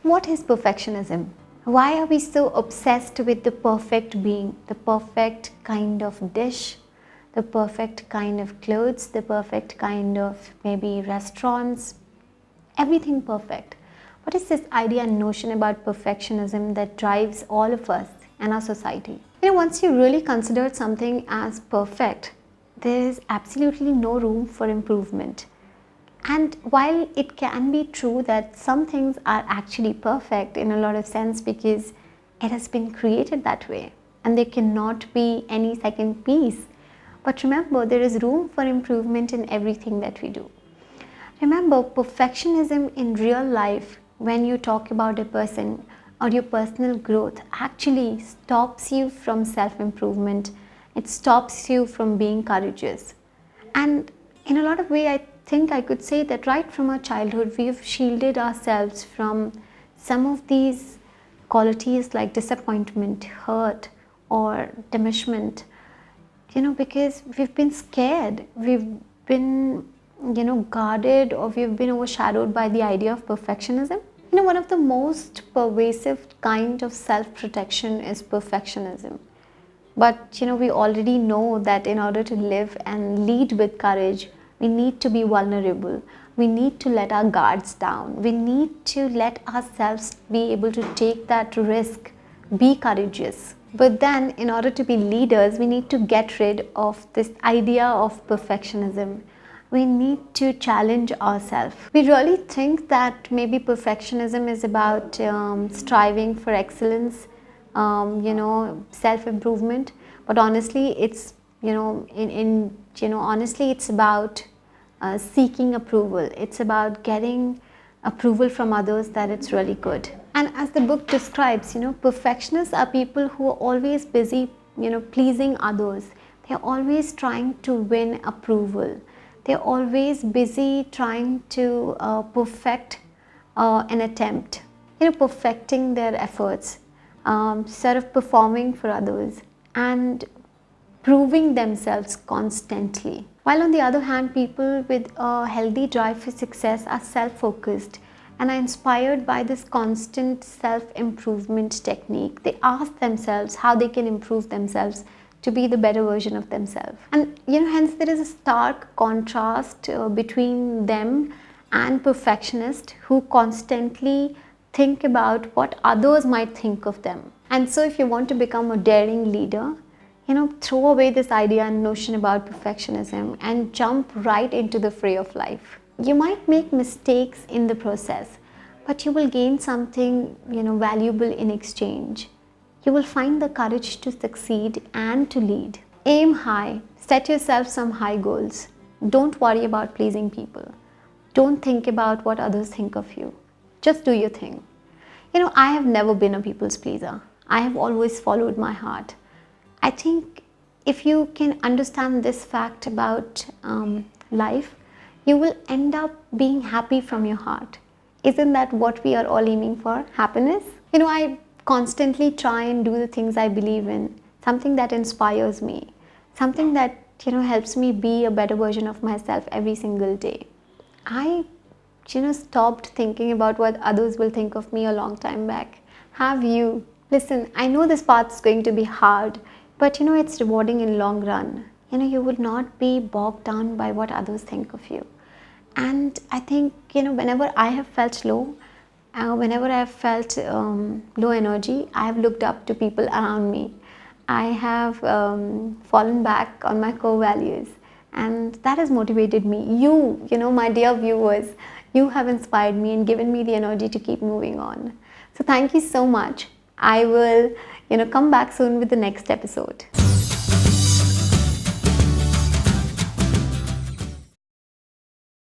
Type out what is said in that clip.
What is perfectionism? Why are we so obsessed with the perfect being, the perfect kind of dish, the perfect kind of clothes, the perfect kind of maybe restaurants, everything perfect? What is this idea and notion about perfectionism that drives all of us and our society? Once you really consider something as perfect, there is absolutely no room for improvement. And while it can be true that some things are actually perfect in a lot of sense because it has been created that way and there cannot be any second piece. But remember, there is room for improvement in everything that we do. Remember, perfectionism in real life, when you talk about a person or your personal growth, actually stops you from self-improvement. It stops you from being courageous. And in a lot of ways, I think I could say that right from our childhood, we've shielded ourselves from some of these qualities like disappointment, hurt, or diminishment, because we've been scared, we've been, guarded, or we've been overshadowed by the idea of perfectionism. One of the most pervasive kind of self-protection is perfectionism. But we already know that in order to live and lead with courage, we need to be vulnerable. We need to let our guards down. We need to let ourselves be able to take that risk, be courageous. But then in order to be leaders, we need to get rid of this idea of perfectionism. We need to challenge ourselves. We really think that maybe perfectionism is about striving for excellence, self-improvement. But honestly, it's honestly, it's about seeking approval. It's about getting approval from others that it's really good. And as the book describes, perfectionists are people who are always busy, pleasing others. They're always trying to win approval. They're always busy trying to perfect an attempt, perfecting their efforts, sort of performing for others and proving themselves constantly. While on the other hand, people with a healthy drive for success are self-focused and are inspired by this constant self-improvement technique. They ask themselves how they can improve themselves to be the better version of themselves. And hence there is a stark contrast between them and perfectionists who constantly think about what others might think of them. And so if you want to become a daring leader, throw away this idea and notion about perfectionism and jump right into the fray of life. You might make mistakes in the process, but you will gain something, valuable in exchange. You will find the courage to succeed and to lead. Aim high, set yourself some high goals. Don't worry about pleasing people. Don't think about what others think of you. Just do your thing. I have never been a people's pleaser. I have always followed my heart. I think if you can understand this fact about life, you will end up being happy from your heart. Isn't that what we are all aiming for? Happiness? I constantly try and do the things I believe in, something that inspires me, something that helps me be a better version of myself every single day. I stopped thinking about what others will think of me a long time back. Have you? Listen, I know this path is going to be hard, but it's rewarding in long run. You will not be bogged down by what others think of you. And I think, whenever I have felt low, whenever I have felt low energy, I have looked up to people around me. I have fallen back on my core values, and that has motivated me. My dear viewers, you have inspired me and given me the energy to keep moving on. So thank you so much. I will come back soon with the next episode.